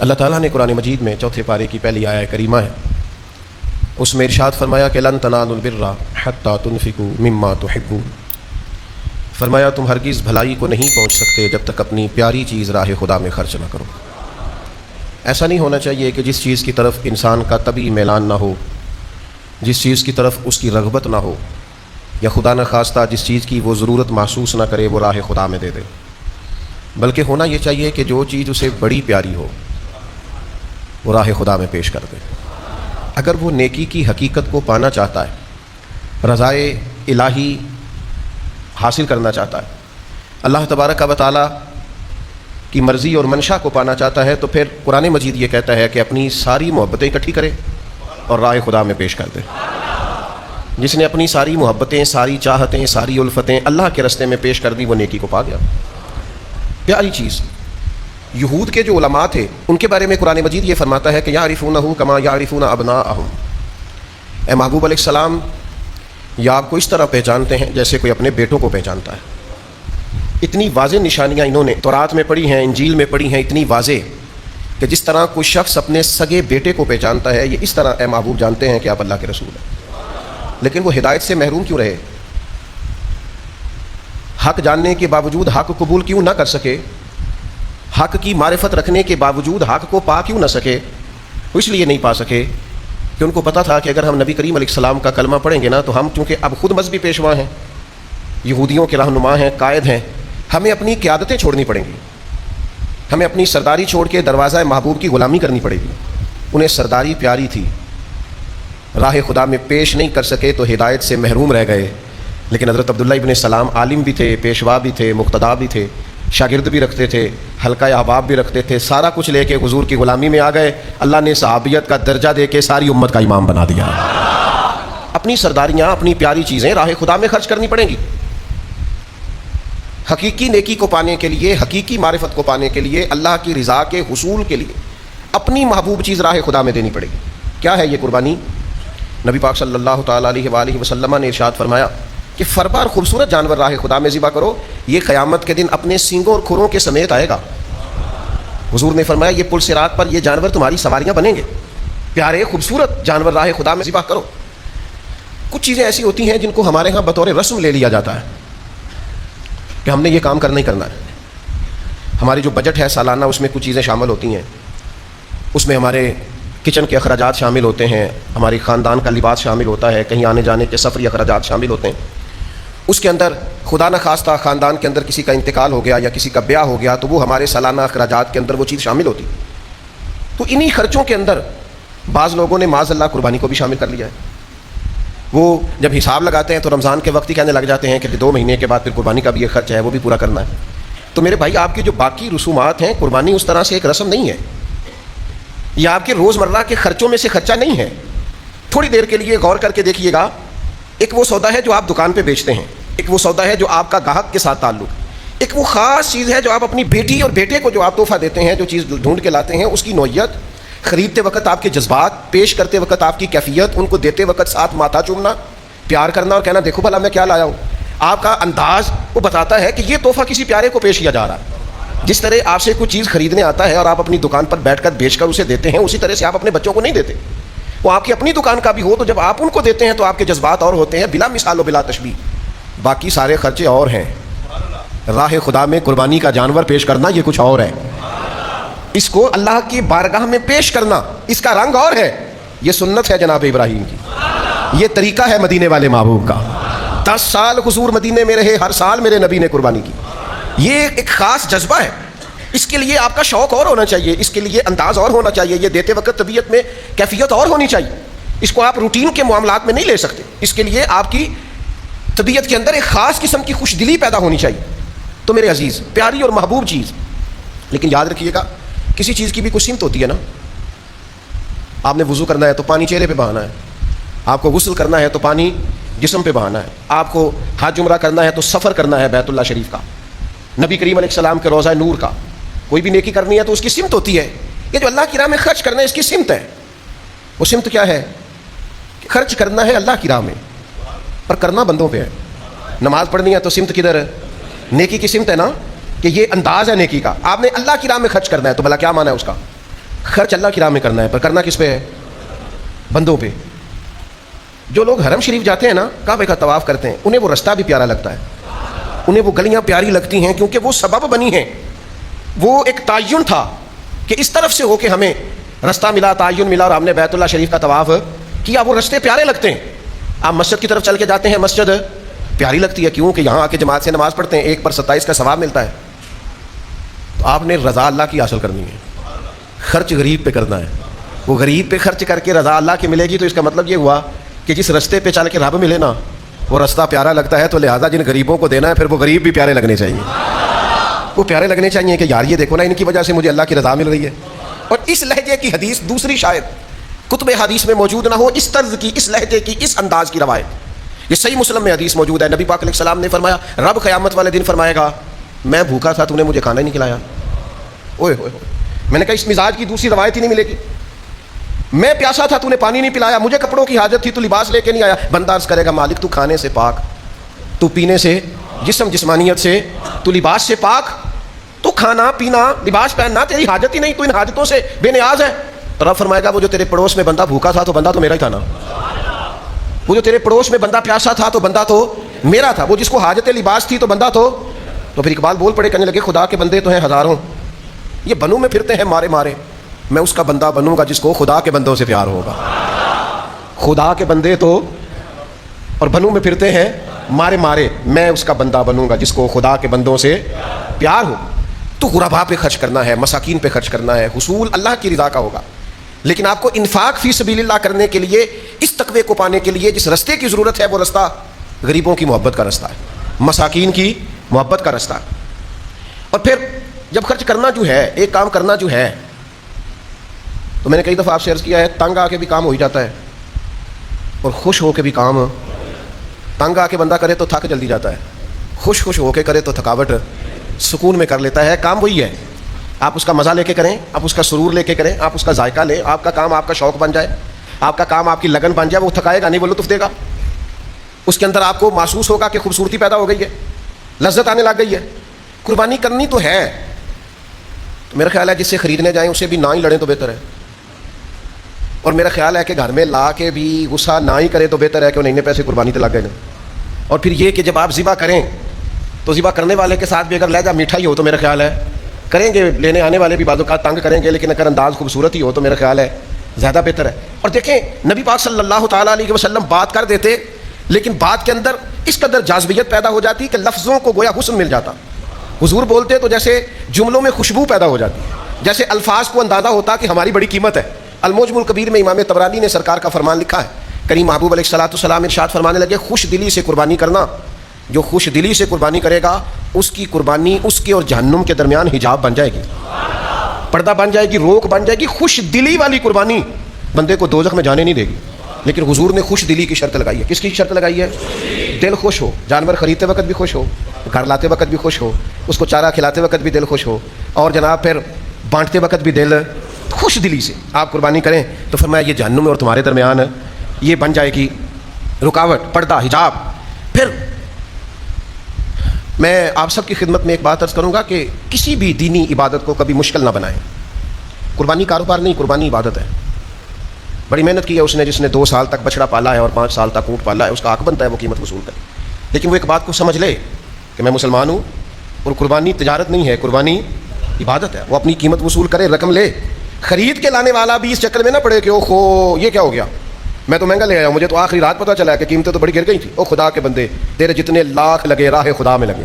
اللہ تعالیٰ نے قرآن مجید میں چوتھے پارے کی پہلی آیہ کریمہ ہے، اس میں ارشاد فرمایا کہ لن تنالوا البر حتی تنفقوا مما تحبون، فرمایا تم ہرگز بھلائی کو نہیں پہنچ سکتے جب تک اپنی پیاری چیز راہ خدا میں خرچ نہ کرو۔ ایسا نہیں ہونا چاہیے کہ جس چیز کی طرف انسان کا طبعی میلان نہ ہو، جس چیز کی طرف اس کی رغبت نہ ہو، یا خدا نخواستہ جس چیز کی وہ ضرورت محسوس نہ کرے وہ راہ خدا میں دے دے، بلکہ ہونا یہ چاہیے کہ جو چیز اسے بڑی پیاری ہو وہ راہ خدا میں پیش کر دے۔ اگر وہ نیکی کی حقیقت کو پانا چاہتا ہے، رضائے الہی حاصل کرنا چاہتا ہے، اللہ تبارک و تعالیٰ کی مرضی اور منشا کو پانا چاہتا ہے، تو پھر قرآن مجید یہ کہتا ہے کہ اپنی ساری محبتیں اکٹھی کرے اور راہ خدا میں پیش کر دے۔ جس نے اپنی ساری محبتیں، ساری چاہتیں، ساری الفتیں اللہ کے راستے میں پیش کر دی، وہ نیکی کو پا گیا۔ پیاری چیز۔ یہود کے جو علماء تھے ان کے بارے میں قرآن مجید یہ فرماتا ہے کہ یعرفونہ کما یعرفون ابناءہم، اے محبوب علیہ السلام یہ آپ کو اس طرح پہچانتے ہیں جیسے کوئی اپنے بیٹوں کو پہچانتا ہے۔ اتنی واضح نشانیاں انہوں نے تورات میں پڑھی ہیں، انجیل میں پڑھی ہیں، اتنی واضح کہ جس طرح کوئی شخص اپنے سگے بیٹے کو پہچانتا ہے، یہ اس طرح اے محبوب جانتے ہیں کہ آپ اللہ کے رسول ہیں۔ لیکن وہ ہدایت سے محروم کیوں رہے؟ حق جاننے کے باوجود حق قبول کیوں نہ کر سکے؟ حق کی معرفت رکھنے کے باوجود حق کو پا کیوں نہ سکے؟ وہ اس لیے نہیں پا سکے کہ ان کو پتہ تھا کہ اگر ہم نبی کریم علیہ السلام کا کلمہ پڑھیں گے نا تو ہم چونکہ اب خود مذہبی پیشوا ہیں، یہودیوں کے رہنما ہیں، قائد ہیں، ہمیں اپنی قیادتیں چھوڑنی پڑیں گی، ہمیں اپنی سرداری چھوڑ کے دروازہ محبوب کی غلامی کرنی پڑے گی۔ انہیں سرداری پیاری تھی، راہ خدا میں پیش نہیں کر سکے تو ہدایت سے محروم رہ گئے۔ لیکن حضرت عبداللہ ابن سلام عالم بھی تھے، پیشوا بھی تھے، مقتدا بھی تھے، شاگرد بھی رکھتے تھے، حلقہ احباب بھی رکھتے تھے، سارا کچھ لے کے حضور کی غلامی میں آ گئے۔ اللہ نے صحابیت کا درجہ دے کے ساری امت کا امام بنا دیا۔ اپنی سرداریاں، اپنی پیاری چیزیں راہ خدا میں خرچ کرنی پڑیں گی۔ حقیقی نیکی کو پانے کے لیے، حقیقی معرفت کو پانے کے لیے، اللہ کی رضا کے حصول کے لیے اپنی محبوب چیز راہ خدا میں دینی پڑے گی۔ کیا ہے یہ قربانی؟ نبی پاک صلی اللہ تعالیٰ علیہ وآلہ وسلم نے ارشاد فرمایا کہ فربار خوبصورت جانور راہ خدا میں ذبح کرو، یہ قیامت کے دن اپنے سینگوں اور کھروں کے سمیت آئے گا۔ حضور نے فرمایا یہ پل صراط پر یہ جانور تمہاری سواریاں بنیں گے، پیارے خوبصورت جانور راہ خدا میں ذبح کرو۔ کچھ چیزیں ایسی ہوتی ہیں جن کو ہمارے ہاں بطور رسم لے لیا جاتا ہے کہ ہم نے یہ کام کرنا ہی کرنا ہے۔ ہماری جو بجٹ ہے سالانہ، اس میں کچھ چیزیں شامل ہوتی ہیں، اس میں ہمارے کچن کے اخراجات شامل ہوتے ہیں، ہماری خاندان کا لباس شامل ہوتا ہے، کہیں آنے جانے کے سفری اخراجات شامل ہوتے ہیں۔ اس کے اندر خدا نخواستہ خاندان کے اندر کسی کا انتقال ہو گیا یا کسی کا بیاہ ہو گیا تو وہ ہمارے سالانہ اخراجات کے اندر وہ چیز شامل ہوتی۔ تو انہی خرچوں کے اندر بعض لوگوں نے معاذ اللہ قربانی کو بھی شامل کر لیا ہے۔ وہ جب حساب لگاتے ہیں تو رمضان کے وقت ہی کہنے لگ جاتے ہیں کہ 2 مہینے کے بعد پھر قربانی کا بھی یہ خرچ ہے، وہ بھی پورا کرنا ہے۔ تو میرے بھائی، آپ کی جو باقی رسومات ہیں، قربانی اس طرح سے ایک رسم نہیں ہے، یہ آپ کے روزمرہ کے خرچوں میں سے خرچہ نہیں ہے۔ تھوڑی دیر کے لیے غور کر کے دیکھیے گا، ایک وہ سودا ہے جو آپ دکان پہ بیچتے ہیں، ایک وہ سودا ہے جو آپ کا گاہک کے ساتھ تعلق، ایک وہ خاص چیز ہے جو آپ اپنی بیٹی اور بیٹے کو جو آپ تحفہ دیتے ہیں، جو چیز ڈھونڈ کے لاتے ہیں، اس کی نوعیت، خریدتے وقت آپ کے جذبات، پیش کرتے وقت آپ کی کیفیت، ان کو دیتے وقت ساتھ ماتھا چومنا، پیار کرنا اور کہنا دیکھو بھلا میں کیا لایا ہوں۔ آپ کا انداز وہ بتاتا ہے کہ یہ تحفہ کسی پیارے کو پیش کیا جا رہا ہے۔ جس طرح آپ سے کوئی چیز خریدنے آتا ہے اور آپ اپنی دکان پر بیٹھ کر بیچ کر اسے دیتے ہیں، اسی طرح سے آپ اپنے بچوں کو نہیں دیتے۔ وہ آپ کی اپنی دکان کا بھی ہو تو جب آپ ان کو دیتے ہیں تو آپ کے جذبات اور ہوتے ہیں، بلا مثال و بلا تشبیہ۔ باقی سارے خرچے اور ہیں، راہ خدا میں قربانی کا جانور پیش کرنا یہ کچھ اور ہے، اس کو اللہ کی بارگاہ میں پیش کرنا اس کا رنگ اور ہے۔ یہ سنت ہے جناب ابراہیم کی، یہ طریقہ ہے مدینے والے محبوب کا۔ 10 سال حضور مدینے میں رہے، ہر سال میرے نبی نے قربانی کی۔ یہ ایک خاص جذبہ ہے، اس کے لیے آپ کا شوق اور ہونا چاہیے، اس کے لیے انداز اور ہونا چاہیے، یہ دیتے وقت طبیعت میں کیفیت اور ہونی چاہیے۔ اس کو آپ روٹین کے معاملات میں نہیں لے سکتے، اس کے لیے آپ کی طبیعت کے اندر ایک خاص قسم کی خوش دلی پیدا ہونی چاہیے۔ تو میرے عزیز، پیاری اور محبوب چیز، لیکن یاد رکھیے گا کسی چیز کی بھی کچھ سمت ہوتی ہے نا۔ آپ نے وضو کرنا ہے تو پانی چہرے پہ بہانا ہے، آپ کو غسل کرنا ہے تو پانی جسم پہ بہانا ہے، آپ کو حج عمرہ کرنا ہے تو سفر کرنا ہے بیت اللہ شریف کا، نبی کریم علیہ السلام کے روضہ نور کا، کوئی بھی نیکی کرنی ہے تو اس کی سمت ہوتی ہے۔ یہ جو اللہ کی راہ میں خرچ کرنا ہے اس کی سمت ہے۔ وہ سمت کیا ہے؟ خرچ کرنا ہے اللہ کی راہ میں اور کرنا بندوں پہ ہے۔ نماز پڑھنی ہے تو سمت کدھر ہے؟ نیکی کی سمت ہے نا، کہ یہ انداز ہے نیکی کا۔ آپ نے اللہ کی راہ میں خرچ کرنا ہے تو بھلا کیا مانا ہے اس کا؟ خرچ اللہ کی راہ میں کرنا ہے، پر کرنا کس پہ ہے؟ بندوں پہ۔ جو لوگ حرم شریف جاتے ہیں نا، کعبے کا طواف کرتے ہیں، انہیں وہ رستہ بھی پیارا لگتا ہے، انہیں وہ گلیاں پیاری لگتی ہیں، کیونکہ وہ سبب بنی ہیں، وہ ایک تعین تھا کہ اس طرف سے ہو کے ہمیں رستہ ملا، تعین ملا، اور ہم نے بیت اللہ شریف کا طواف کیا، وہ رستے پیارے لگتے ہیں۔ آپ مسجد کی طرف چل کے جاتے ہیں، مسجد پیاری لگتی ہے، کیوں کہ یہاں آ کے جماعت سے نماز پڑھتے ہیں، 1/27 کا ثواب ملتا ہے۔ تو آپ نے رضا اللہ کی حاصل کرنی ہے، خرچ غریب پہ کرنا ہے، وہ غریب پہ خرچ کر کے رضا اللہ کی ملے گی، تو اس کا مطلب یہ ہوا کہ جس رستے پہ چل کے رب ملے نا، وہ رستہ پیارا لگتا ہے، تو لہٰذا جن غریبوں کو دینا ہے پھر وہ غریب بھی پیارے لگنے چاہیے، وہ پیارے لگنے چاہیے کہ یار یہ دیکھو نا، ان کی وجہ سے مجھے اللہ کی رضا مل رہی ہے۔ اور اس لہجے کی حدیث دوسری شاید کتب حدیث میں موجود نہ ہو، اس طرز کی، اس لہجے کی، اس انداز کی روایت، یہ صحیح مسلم میں حدیث موجود ہے۔ نبی پاک علیہ السلام نے فرمایا، رب قیامت والے دن فرمائے گا، میں بھوکا تھا، تو نے مجھے کھانا ہی نہیں کھلایا۔ اوئے ہوئے ہوئے، میں نے کہا اس مزاج کی دوسری روایت ہی نہیں ملے گی۔ میں پیاسا تھا، تو نے پانی نہیں پلایا، مجھے کپڑوں کی حاجت تھی، تو لباس لے کے نہیں آیا۔ بندہ عرض کرے گا، مالک تو کھانے سے پاک، تو پینے سے، جسم جسمانیت سے، تو لباس سے پاک، تو کھانا پینا لباس پہننا تیری حاجت ہی نہیں، تو ان حاجتوں سے بے نیاز ہے۔ تو رب فرمائے گا، وہ جو تیرے پڑوس میں بندہ بھوکا تھا، تو بندہ تو میرا ہی تھا نا، وہ جو تیرے پڑوس میں بندہ پیاسا تھا، تو بندہ تو میرا تھا، وہ جس کو حاجت لباس تھی، تو بندہ تو پھر اقبال بول پڑے، کہنے لگے، خدا کے بندے تو ہیں ہزاروں، یہ بنوں میں پھرتے ہیں مارے مارے، میں اس کا بندہ بنوں گا جس کو خدا کے بندوں سے پیار ہوگا۔ خدا کے بندے تو اور بنوں میں پھرتے ہیں مارے مارے، میں اس کا بندہ بنوں گا جس کو خدا کے بندوں سے پیار ہو۔ تو غرباء پہ خرچ کرنا ہے، مساکین پہ خرچ کرنا ہے، حصول اللہ کی رضا کا ہوگا۔ لیکن آپ کو انفاق فی سبیل اللہ کرنے کے لیے، اس تقوی کو پانے کے لیے جس رستے کی ضرورت ہے، وہ رستہ غریبوں کی محبت کا رستہ ہے، مساکین کی محبت کا رستہ۔ اور پھر جب خرچ کرنا جو ہے، ایک کام کرنا جو ہے، تو میں نے کئی دفعہ آپ سے عرض کیا ہے، تنگ آ کے بھی کام ہو ہی جاتا ہے، اور خوش ہو کے بھی کام، تنگ آ کے بندہ کرے تو تھک جلدی جاتا ہے، خوش ہو کے کرے تو تھکاوٹ سکون میں کر لیتا ہے۔ کام وہی ہے، آپ اس کا مزہ لے کے کریں، آپ اس کا سرور لے کے کریں، آپ اس کا ذائقہ لیں، آپ کا کام آپ کا شوق بن جائے، آپ کا کام آپ کی لگن بن جائے، وہ تھکائے گا نہیں، وہ لطف دے گا، اس کے اندر آپ کو محسوس ہوگا کہ خوبصورتی پیدا ہو گئی ہے، لذت آنے لگ گئی ہے۔ قربانی کرنی تو ہے، تو میرا خیال ہے جس سے خریدنے جائیں اسے بھی نہ ہی لڑیں تو بہتر ہے، اور میرا خیال ہے کہ گھر میں لا کے بھی غصہ نہ ہی کرے تو بہتر ہے کہ انہیں پیسے قربانی تو لگ گئے نا۔ اور پھر یہ کہ جب آپ ذبح کریں تو ذبح کرنے والے کے ساتھ بھی اگر لہجہ میٹھا ہی ہو تو میرا خیال ہے کریں گے، لینے آنے والے بھی بعض اوقات تنگ کریں گے، لیکن اگر انداز خوبصورت ہی ہو تو میرا خیال ہے زیادہ بہتر ہے۔ اور دیکھیں نبی پاک صلی اللہ تعالیٰ علیہ وسلم بات کر دیتے، لیکن بات کے اندر اس قدر جاذبیت پیدا ہو جاتی کہ لفظوں کو گویا حسن مل جاتا۔ حضور بولتے تو جیسے جملوں میں خوشبو پیدا ہو جاتی، جیسے الفاظ کو اندازہ ہوتا کہ ہماری بڑی قیمت ہے۔ المعجم الکبیر میں امام طبرانی نے سرکار کا فرمان لکھا ہے، کریم محبوب علیہ الصلوۃ والسلام ارشاد فرمانے لگے، خوش دلی سے قربانی کرنا، جو خوش دلی سے قربانی کرے گا اس کی قربانی اس کے اور جہنم کے درمیان حجاب بن جائے گی، پردہ بن جائے گی، روک بن جائے گی۔ خوش دلی والی قربانی بندے کو دوزخ میں جانے نہیں دے گی، لیکن حضور نے خوش دلی کی شرط لگائی ہے۔ کس کی شرط لگائی ہے؟ دل خوش ہو، جانور خریدتے وقت بھی خوش ہو، گھر لاتے وقت بھی خوش ہو، اس کو چارہ کھلاتے وقت بھی دل خوش ہو، اور جناب پھر بانٹتے وقت بھی دل خوش دلی سے آپ قربانی کریں۔ تو فرمایا یہ جہنم میں اور تمہارے درمیان یہ بن جائے گی رکاوٹ، پردہ، حجاب۔ پھر میں آپ سب کی خدمت میں ایک بات عرض کروں گا کہ کسی بھی دینی عبادت کو کبھی مشکل نہ بنائیں۔ قربانی کاروبار نہیں، قربانی عبادت ہے۔ بڑی محنت کی ہے اس نے، جس نے 2 سال تک بچڑا پالا ہے اور 5 سال تک اونٹ پالا ہے، اس کا حق بنتا ہے وہ قیمت وصول کرے، لیکن وہ ایک بات کو سمجھ لے کہ میں مسلمان ہوں، اور قربانی تجارت نہیں ہے، قربانی عبادت ہے۔ وہ اپنی قیمت وصول کرے، رقم لے۔ خرید کے لانے والا بھی اس چکر میں نہ پڑے کہ او خو یہ کیا ہو گیا، میں تو مہنگا لے آیا ہوں، مجھے تو آخری رات پتہ چلا کہ قیمتیں تو بڑی گر گئی تھی۔ او خدا کے بندے، تیرے جتنے لاکھ لگے راہ خدا میں لگے،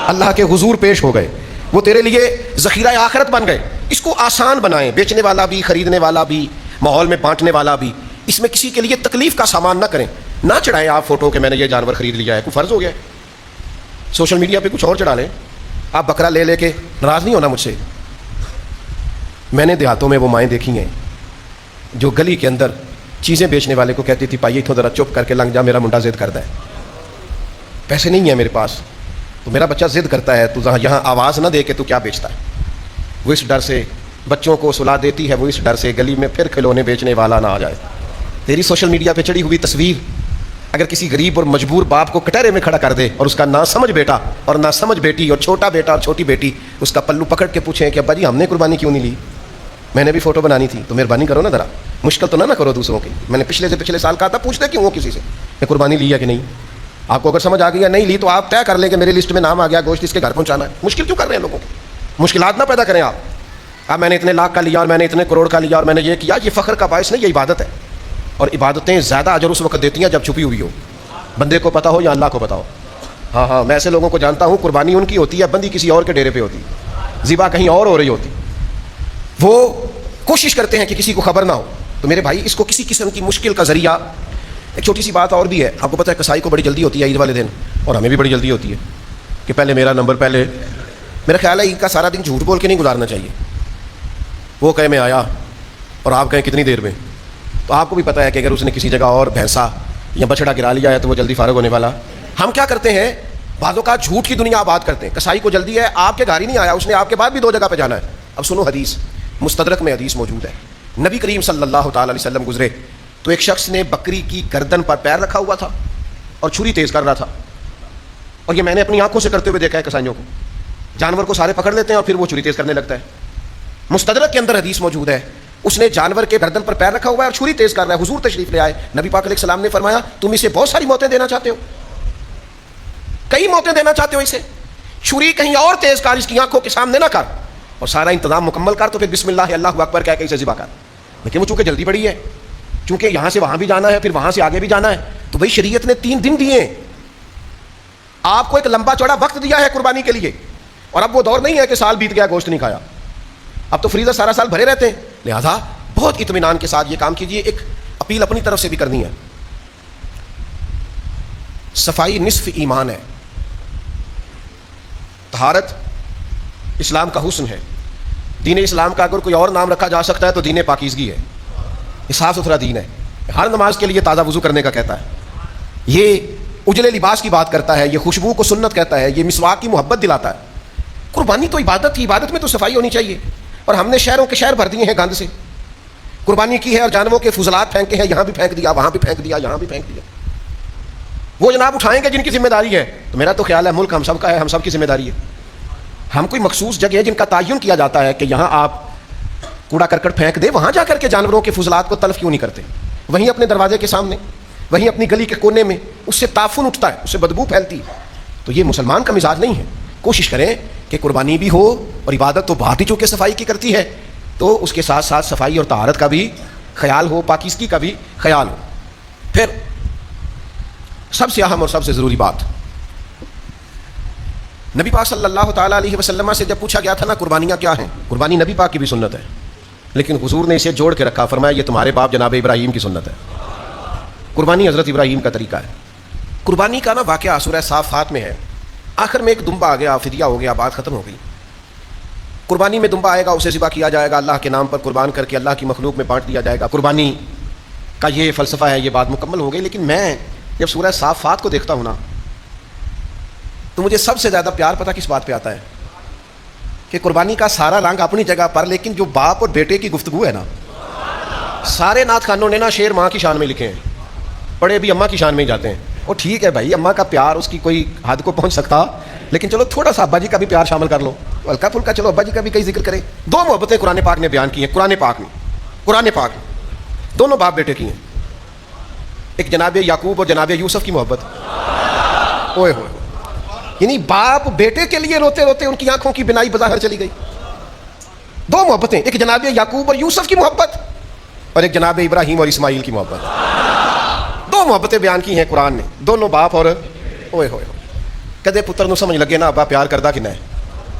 اللہ کے حضور پیش ہو گئے، وہ تیرے لیے ذخیرہ آخرت بن گئے۔ اس کو آسان بنائیں، بیچنے والا بھی، خریدنے والا بھی، ماحول میں بانٹنے والا بھی، اس میں کسی کے لیے تکلیف کا سامان نہ کریں۔ نہ چڑھائیں آپ فوٹو کہ میں نے یہ جانور خرید لیا ہے، کوئی فرض ہو گیا ہے، سوشل میڈیا پہ کچھ اور چڑھا لیں۔ آپ بکرا لے کے ناراض نہیں ہونا مجھ سے۔ میں نے دیہاتوں میں وہ مائیں دیکھی ہیں جو گلی کے اندر چیزیں بیچنے والے کو کہتی تھی، پائیے اتھوں ذرا چپ کر کے لنگ جا، میرا منڈا ضد کرتا ہے، پیسے نہیں ہیں میرے پاس، تو میرا بچہ ضد کرتا ہے، تو یہاں آواز نہ دے کے تو کیا بیچتا ہے۔ وہ اس ڈر سے بچوں کو سلا دیتی ہے، وہ اس ڈر سے گلی میں پھر کھلونے بیچنے والا نہ آ جائے۔ تیری سوشل میڈیا پہ چڑھی ہوئی تصویر اگر کسی غریب اور مجبور باپ کو کٹہرے میں کھڑا کر دے، اور اس کا نہ سمجھ بیٹا اور نہ سمجھ بیٹی اور چھوٹا بیٹا اور چھوٹی بیٹی اس کا پلو پکڑ کے پوچھیں کہ ابا جی ہم نے قربانی کیوں نہیں لی، میں نے بھی فوٹو بنانی تھی، تو مہربانی کرو نا ذرا، مشکل تو نہ کرو دوسروں کی. میں نے پچھلے سے پچھلے سال کہا تھا پوچھ دے کیوں ہو کسی سے کہ قربانی لی ہے کہ نہیں. آپ کو اگر سمجھ آ گئی یا نہیں لی تو آپ طے کر لیں کہ میری لسٹ میں نام آ گیا، گوشت اس کے گھر پہنچانا ہے. مشکل کیوں کر رہے ہیں لوگوں کو؟ مشکلات نہ پیدا کریں آپ. اب میں نے اتنے لاکھ کا لیا اور میں نے اتنے کروڑ کا لیا اور میں نے یہ کیا، یہ فخر کا باعث نہیں، یہ عبادت ہے. اور عبادتیں زیادہ اجر اس وقت دیتی ہیں جب چھپی ہوئی ہو، بندے کو پتا ہو یا اللہ کو پتا ہو. ہاں میں ایسے لوگوں کو جانتا ہوں قربانی ان کی ہوتی ہے، بندی کسی اور کے ڈیرے پہ ہوتی، ذبح کہیں اور ہو رہی ہوتی، وہ کوشش کرتے ہیں کہ کسی کو خبر نہ ہو. تو میرے بھائی اس کو کسی قسم کی مشکل کا ذریعہ. ایک چھوٹی سی بات اور بھی ہے، آپ کو پتہ ہے کسائی کو بڑی جلدی ہوتی ہے عید والے دن، اور ہمیں بھی بڑی جلدی ہوتی ہے کہ پہلے میرا نمبر. پہلے میرا خیال ہے عید کا سارا دن جھوٹ بول کے نہیں گزارنا چاہیے. وہ کہے میں آیا اور آپ کہیں کتنی دیر میں، تو آپ کو بھی پتہ ہے کہ اگر اس نے کسی جگہ اور بھینسا یا بچڑا گرا لیا ہے تو وہ جلدی فارغ ہونے والا. ہم کیا کرتے ہیں بعضوں کا جھوٹ کی دنیا آباد کرتے ہیں. کسائی کو جلدی ہے، آپ کے گھر ہی نہیں آیا، اس نے آپ کے بعد بھی 2 جگہ پہ جانا ہے. اب سنو حدیث، مستدرک میں حدیث موجود ہے. نبی کریم صلی اللہ تعالی علیہ وسلم گزرے تو ایک شخص نے بکری کی گردن پر پیر رکھا ہوا تھا اور چھری تیز کر رہا تھا. اور یہ میں نے اپنی آنکھوں سے کرتے ہوئے دیکھا ہے کسائیوں کو. جانور کو سارے پکڑ لیتے ہیں اور پھر وہ چھری تیز کرنے لگتا ہے. مستدرک کے اندر حدیث موجود ہے، اس نے جانور کے گردن پر پیر رکھا ہوا ہے اور چھری تیز کر رہا ہے. حضور تشریف لے آئے، نبی پاک علیہ السلام نے فرمایا تم اسے بہت ساری موتیں دینا چاہتے ہو، کئی موتیں دینا چاہتے ہو اسے. چھری کہیں اور تیز کر، اس کی آنکھوں کے سامنے نہ کر، اور سارا انتظام مکمل کر تو پھر بسم اللہ اللہ اکبر کہہ کے اسے ذبح کر. لیکن وہ چونکہ جلدی پڑی ہے، چونکہ یہاں سے وہاں بھی جانا ہے پھر وہاں سے آگے بھی جانا ہے، تو بھائی شریعت نے 3 دن دیے ہیں. آپ کو ایک لمبا چوڑا وقت دیا ہے قربانی کے لیے، اور اب وہ دور نہیں ہے کہ سال بیت گیا گوشت نہیں کھایا. اب تو فریزر سارا سال بھرے رہتے ہیں. لہذا بہت اطمینان کے ساتھ یہ کام کیجیے. ایک اپیل اپنی طرف سے بھی کرنی ہے. صفائی نصف ایمان ہے. طہارت اسلام کا حسن ہے. دین اسلام کا اگر کوئی اور نام رکھا جا سکتا ہے تو دین پاکیزگی ہے. یہ صاف ستھرا دین ہے. ہر نماز کے لیے تازہ وضو کرنے کا کہتا ہے، یہ اجلے لباس کی بات کرتا ہے، یہ خوشبو کو سنت کہتا ہے، یہ مسواک کی محبت دلاتا ہے. قربانی تو عبادت تھی، عبادت میں تو صفائی ہونی چاہیے. اور ہم نے شہروں کے شہر بھر دیے ہیں گند سے. قربانی کی ہے اور جانوروں کے فضلات پھینکے ہیں، یہاں بھی پھینک دیا، وہاں بھی پھینک دیا، یہاں بھی پھینک دیا. وہ جناب اٹھائیں گے جن کی ذمہ داری ہے. تو میرا تو خیال ہے ملک ہم سب کا ہے، ہم سب کی ذمہ داری ہے. ہم کوئی مخصوص جگہ جن کا تعین کیا جاتا ہے کہ یہاں آپ کوڑا کرکٹ پھینک دے، وہاں جا کر کے جانوروں کے فضلات کو تلف کیوں نہیں کرتے؟ وہیں اپنے دروازے کے سامنے، وہیں اپنی گلی کے کونے میں، اس سے تعفن اٹھتا ہے، اس سے بدبو پھیلتی ہے. تو یہ مسلمان کا مزاج نہیں ہے. کوشش کریں کہ قربانی بھی ہو اور عبادت تو بات ہی چونکہ صفائی کی کرتی ہے، تو اس کے ساتھ ساتھ صفائی اور طہارت کا بھی خیال ہو، پاکیزگی کا بھی خیال ہو. پھر سب سے اہم اور سب سے ضروری بات، نبی پاک صلی اللہ تعالیٰ علیہ وسلم سے جب پوچھا گیا تھا نا قربانیاں کیا ہیں، قربانی نبی پاک کی بھی سنت ہے، لیکن حضور نے اسے جوڑ کے رکھا. فرمایا یہ تمہارے باپ جناب ابراہیم کی سنت ہے. قربانی حضرت ابراہیم کا طریقہ ہے. قربانی کا نا واقعہ سورہ صافات میں ہے. آخر میں ایک دمبا آ گیا، فدیہ ہو گیا، بات ختم ہو گئی. قربانی میں دمبا آئے گا، اسے ذبح کیا جائے گا، اللہ کے نام پر قربان کر کے اللہ کی مخلوق میں بانٹ دیا جائے گا. قربانی کا یہ فلسفہ ہے، یہ بات مکمل ہو گئی. لیکن میں جب سورہ صافات کو دیکھتا ہوں نا تو مجھے سب سے زیادہ پیار پتہ کس بات پہ آتا ہے کہ قربانی کا سارا رنگ اپنی جگہ پر، لیکن جو باپ اور بیٹے کی گفتگو ہے نا، سارے نعت خانوں نے نا شعر ماں کی شان میں لکھے ہیں، پڑھے بھی اماں کی شان میں ہی جاتے ہیں. اور ٹھیک ہے بھائی، اماں کا پیار اس کی کوئی حد کو پہنچ سکتا، لیکن چلو تھوڑا سا ابا جی کا بھی پیار شامل کر لو، ہلکا پھلکا چلو ابا جی کا بھی کئی ذکر کریں. 2 محبتیں قرآن پاک نے بیان کی ہیں. قرآن پاک میں دونوں باپ بیٹے کی ہیں. ایک جناب یعقوب اور جناب یوسف کی محبت، اوئے ہوئے، یعنی باپ بیٹے کے لیے روتے روتے ان کی آنکھوں کی بینائی بظاہر چلی گئی. 2 محبتیں، ایک جناب یعقوب اور یوسف کی محبت اور ایک جناب ابراہیم اور اسماعیل کی محبت. 2 محبتیں بیان کی ہیں قرآن نے، دونوں باپ اور اوئے ہوئے. کدے پتر نو سمجھ لگے نا ابا پیار کردہ کہ نہ ہے،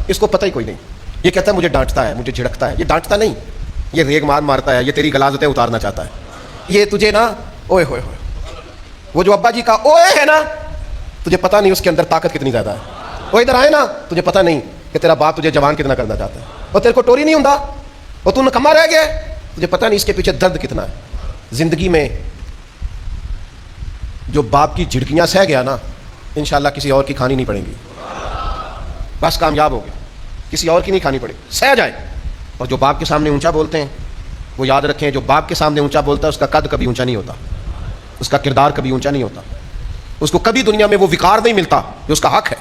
اس کو پتہ ہی کوئی نہیں. یہ کہتا ہے مجھے ڈانٹتا ہے، مجھے جھڑکتا ہے. یہ ڈانٹتا نہیں، یہ ریگ مارتا ہے، یہ تیری غلاظتیں اتارنا چاہتا ہے. یہ تجھے نا اوئے ہوئے ہوئے، وہ جو ابا جی کا اوئے ہے نا، تجھے پتہ نہیں اس کے اندر طاقت کتنی زیادہ ہے. وہ ادھر آئے نا، تجھے پتہ نہیں کہ تیرا باپ تجھے جوان کتنا کرنا چاہتا ہے، اور تیرے کو ٹوری نہیں ہوندا، اور تو نکما رہ گیا، تجھے پتہ نہیں اس کے پیچھے درد کتنا ہے. زندگی میں جو باپ کی جھڑکیاں سہ گیا نا، انشاءاللہ کسی اور کی کھانی نہیں پڑیں گی. بس کامیاب ہو گیا، کسی اور کی نہیں کھانی پڑے گی، سہ جائے. اور جو باپ کے سامنے اونچا بولتے ہیں وہ یاد رکھیں، جو باپ کے سامنے اونچا بولتا ہے اس کا قد کبھی اونچا نہیں ہوتا، اس کا کردار کبھی اونچا نہیں ہوتا، اس کو کبھی دنیا میں وہ وقار نہیں ملتا جو اس کا حق ہے.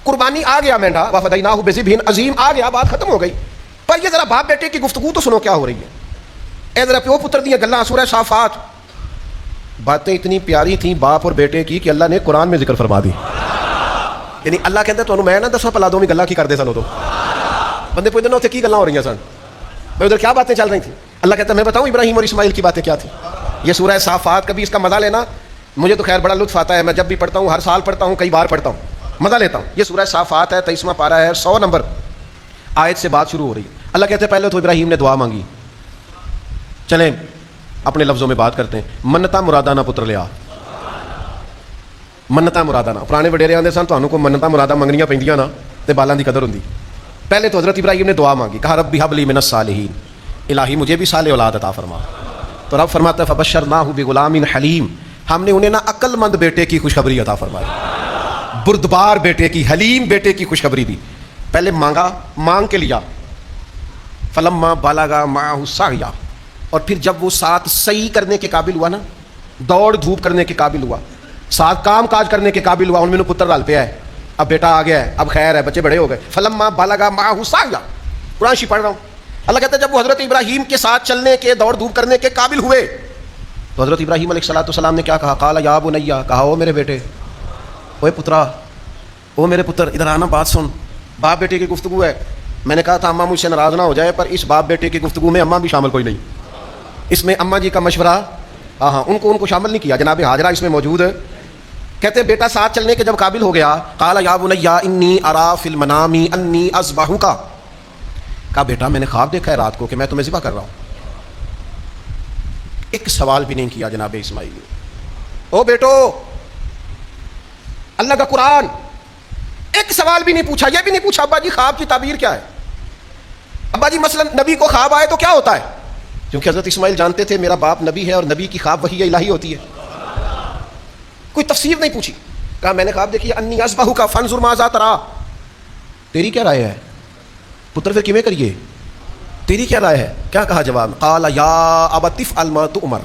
قربانی آ گیا مینڈا، وفدیناہ بذبح عظیم آ گیا، بات ختم ہو گئی. پر یہ ذرا باپ بیٹے کی گفتگو تو سنو کیا ہو رہی ہے. اے ذرا پیو پتر دیا گلاں سورہ صافات. باتیں اتنی پیاری تھیں باپ اور بیٹے کی کہ اللہ نے قرآن میں ذکر فرما دی. یعنی اللہ کہتا ہے تو میں نہ دسا پلا دو میں گلا کی کرتے سنو تو بندے پوچھتے نا اتنے کی گلاں ہو رہی ہیں سن بھائی ادھر کیا باتیں چل رہی تھیں. اللہ کہتا ہے میں بتاؤں ابراہیم اور اسماعیل کی باتیں کیا تھیں. یہ سورہ صافات کبھی اس کا مزہ لینا, مجھے تو خیر بڑا لطف آتا ہے, میں جب بھی پڑھتا ہوں ہر سال پڑھتا ہوں, کئی بار پڑھتا ہوں, مزہ لیتا ہوں. یہ سورہ صافات ہے 23واں پارہ ہے 100 نمبر آیت سے بات شروع ہو رہی ہے. اللہ کہتے ہیں پہلے تو ابراہیم نے دعا مانگی. چلیں اپنے لفظوں میں بات کرتے ہیں. منتا مرادانہ پتر لیا, منتا مرادانہ. پرانے وڈیرے آندے سن تانوں کو منتا مرادہ منگنیاں پیندیاں نا تے بالاں دی قدر ہوندی. پہلے تو حضرت ابراہیم نے دعا مانگی, کہا ربی ھب لی من الصالحین, الہی مجھے بھی صالح اولاد عطا فرما. تو رب فرماتا ہے فبشرناہ بغلام حلیم, ہم نے انہیں نا عقل مند بیٹے کی خوشخبری عطا فرمائی, بردبار بیٹے کی, حلیم بیٹے کی خوشخبری دی. پہلے مانگا, مانگ کے لیا. فلما بلغ معہ السعی, اور پھر جب وہ ساتھ صحیح کرنے کے قابل ہوا نا, دوڑ دھوپ کرنے کے قابل ہوا, ساتھ کام کاج کرنے کے قابل ہوا, ان میں پتر ڈال پیا ہے, اب بیٹا آ گیا ہے, اب خیر ہے, بچے بڑے ہو گئے. فلما بلغ معہ السعی, قرآن شریف پڑھ رہا ہوں. اللہ کہتا ہے جب وہ حضرت ابراہیم کے ساتھ چلنے کے, دوڑ دھوپ کرنے کے قابل ہوئے تو حضرت ابراہیم علیہ السلام نے کیا کہا, قال یا بنی, کہا او میرے بیٹے, اوے پترا, او میرے پتر ادھر آنا, بات سن. باپ بیٹے کی گفتگو ہے. میں نے کہا تھا اماں مجھ سے ناراض نہ ہو جائے, پر اس باپ بیٹے کی گفتگو میں اماں بھی شامل کوئی نہیں. اس میں اماں جی کا مشورہ, ہاں ان کو شامل نہیں کیا. جناب حاجرہ اس میں موجود ہے. کہتے ہیں بیٹا ساتھ چلنے کے جب قابل ہو گیا, قال یا بنی انی ارا فی المنام انی اذبحک, کہا بیٹا میں نے خواب دیکھا ہے رات کو کہ میں تمہیں ذبح کر رہا ہوں. ایک سوال بھی نہیں کیا جناب اسماعیل نے, او بیٹو اللہ کا قرآن, ایک سوال بھی نہیں پوچھا. یہ بھی نہیں پوچھا ابا جی خواب کی تعبیر کیا ہے, ابا جی مثلا نبی کو خواب آئے تو کیا ہوتا ہے, کیونکہ حضرت اسماعیل جانتے تھے میرا باپ نبی ہے اور نبی کی خواب وحی الہی ہوتی ہے. کوئی تفسیر نہیں پوچھی. کہا میں نے خواب دیکھی انی اذبحک فانظر ماذا تری, تیری کیا رائے ہے پتر, پھر کیویں کریے, تیری کیا رائے ہے. کیا کہا جواب, قال یا ابت افعل ما تؤمر.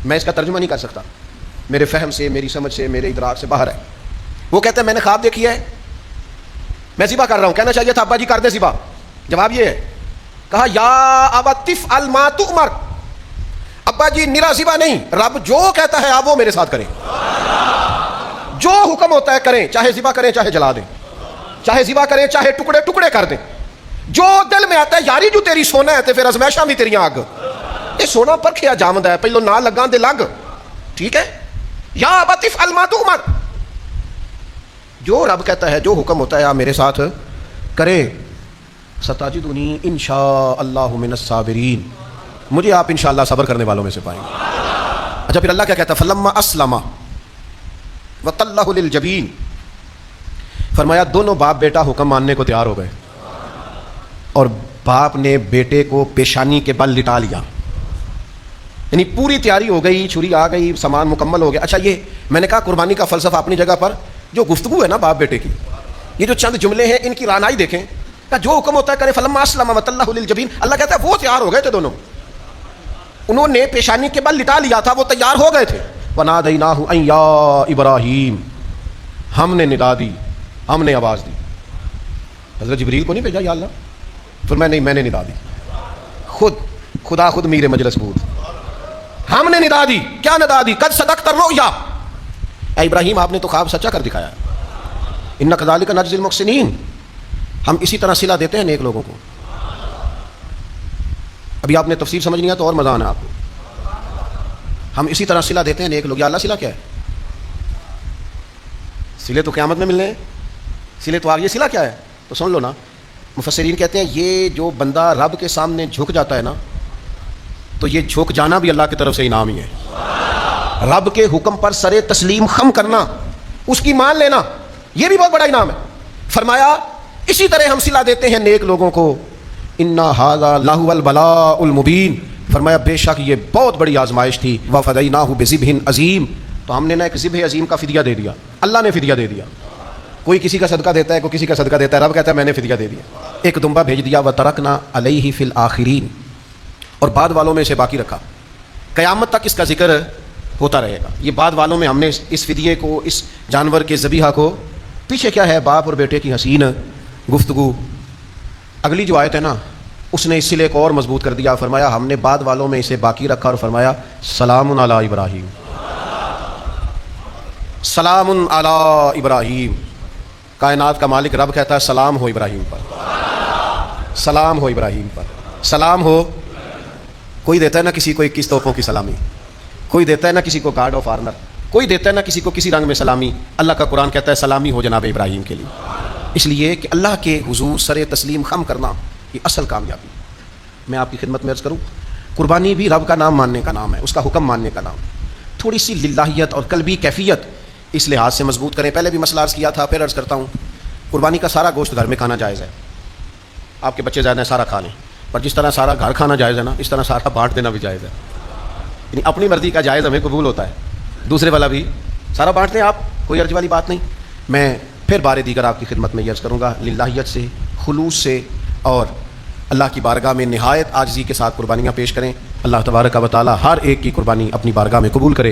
میں اس کا ترجمہ نہیں کر سکتا, میرے فہم سے, میری سمجھ سے, میرے ادراک سے باہر ہے. وہ کہتے ہیں میں نے خواب دیکھی ہے, میں ذبح کر رہا ہوں. کہنا چاہیے تھا ابا جی کر دے ذبح. جواب یہ ہے, کہا یا ابت افعل ما تؤمر, ابا جی نرا ذبح نہیں, رب جو کہتا ہے آپ وہ میرے ساتھ کریں, جو حکم ہوتا ہے کریں, چاہے ذبح کریں چاہے جلا دیں, چاہے ذبح کریں چاہے ٹکڑے ٹکڑے کر دیں, جو دل میں آتا ہے. یاری جو تیری سونا ہے تے پھر ازمائشاں بھی تیریاں اگ, یہ سونا پرکھیا جامد ہے, پہلو نہ لگاں دے لگ, ٹھیک ہے. یا ابت افعل ما تؤمر, جو رب کہتا ہے, جو حکم ہوتا ہے آپ میرے ساتھ کریں. ستجدنی انشاء اللہ من الصابرین, مجھے آپ انشاءاللہ صبر کرنے والوں میں سے پائیں گے. اچھا پھر اللہ کیا کہتا ہے, فلما اسلم وتلہ للجبین, فرمایا دونوں باپ بیٹا حکم ماننے کو تیار ہو گئے اور باپ نے بیٹے کو پیشانی کے بل لٹا لیا. یعنی پوری تیاری ہو گئی, چھری آ گئی, سامان مکمل ہو گیا. اچھا یہ میں نے کہا قربانی کا فلسفہ اپنی جگہ پر, جو گفتگو ہے نا باپ بیٹے کی, یہ جو چند جملے ہیں ان کی رانائی دیکھیں. جو حکم ہوتا ہے کرے, فلما اسلم وتلہ للجبین, اللہ کہتا ہے وہ تیار ہو گئے تھے دونوں, انہوں نے پیشانی کے بل لٹا لیا تھا, وہ تیار ہو گئے تھے. ونادیناہ ان یا ابراہیم, ہم نے ندا دی, ہم نے آواز دی. حضرت جبریل کو نہیں بھیجا یا اللہ, پھر میں نے ندا دی, خدا خود میر مجلس بود, ہم نے ندا دی. کیا ندا دی, قد صدقت الرؤیا, اے ابراہیم آپ نے تو خواب سچا کر دکھایا. ان کذالک نجزی المحسنین, ہم اسی طرح صلہ دیتے ہیں نیک لوگوں کو. ابھی آپ نے تفسیر سمجھنی ہے تو اور مزہ آنا آپ کو. ہم اسی طرح صلہ دیتے ہیں نیک لوگ. یا اللہ صلہ کیا ہے, صلے تو قیامت میں ملنے ہیں, صلے تو آگے. صلہ کیا ہے تو سن لو نا. مفسرین کہتے ہیں یہ جو بندہ رب کے سامنے جھک جاتا ہے نا, تو یہ جھک جانا بھی اللہ کی طرف سے انعام ہی ہے. رب کے حکم پر سر تسلیم خم کرنا, اس کی مان لینا, یہ بھی بہت بڑا انعام ہے. فرمایا اسی طرح ہم صلہ دیتے ہیں نیک لوگوں کو. انا ھذا لہو البلاء المبین, فرمایا بے شک یہ بہت بڑی آزمائش تھی. وفدیناہ بذبح عظیم, تو ہم نے نا ایک ذبح عظیم کا فدیہ دے دیا. اللہ نے فدیہ دے دیا. کوئی کسی کا صدقہ دیتا ہے, کوئی کسی کا صدقہ دیتا ہے, رب کہتا ہے میں نے فدیہ دے دیا. ایک دمبا بھیج دیا. وترکنا علیہ فی الآخرین, اور بعد والوں میں سے باقی رکھا. قیامت تک اس کا ذکر ہوتا رہے گا. یہ بعد والوں میں ہم نے اس فدیے کو, اس جانور کے ذبیحہ کو, پیچھے کیا ہے باپ اور بیٹے کی حسین گفتگو, اگلی جو آیت ہے نا اس نے اس سلے کو اور مضبوط کر دیا. فرمایا ہم نے بعد والوں میں اسے باقی رکھا اور فرمایا سلام علی ابراہیم. سلام علی ابراہیم. کائنات کا مالک رب کہتا ہے سلام ہو ابراہیم پر, سلام ہو ابراہیم پر, سلام ہو. کوئی دیتا ہے نا کسی کو 21 توپوں کی سلامی, کوئی دیتا ہے نا کسی کو گارڈ آف آنر, کوئی دیتا ہے نا کسی کو کسی رنگ میں سلامی. اللہ کا قرآن کہتا ہے سلامی ہو جناب ابراہیم کے لیے. اس لیے کہ اللہ کے حضور سر تسلیم خم کرنا یہ اصل کامیابی. میں آپ کی خدمت میں عرض کروں, قربانی بھی رب کا نام ماننے کا نام ہے, اس کا حکم ماننے کا نام. تھوڑی سی للہیت اور قلبی کیفیت اس لحاظ سے مضبوط کریں. پہلے بھی مسئلہ عرض کیا تھا, پھر عرض کرتا ہوں. قربانی کا سارا گوشت گھر میں کھانا جائز ہے. آپ کے بچے زیادہ ہیں سارا کھا لیں, پر جس طرح سارا گھر کھانا جائز ہے نا, اس طرح سارا بانٹ دینا بھی جائز ہے. یعنی اپنی مرضی کا جائز ہمیں قبول ہوتا ہے, دوسرے والا بھی سارا بانٹ دیں آپ, کوئی عرض والی بات نہیں. میں پھر بار دیگر آپ کی خدمت میں یہ عرض کروں گا, للہیت سے, خلوص سے اور اللہ کی بارگاہ میں نہایت عاجزی کے ساتھ قربانیاں پیش کریں. اللہ تبارک و تعالی ہر ایک کی قربانی اپنی بارگاہ میں قبول کرے.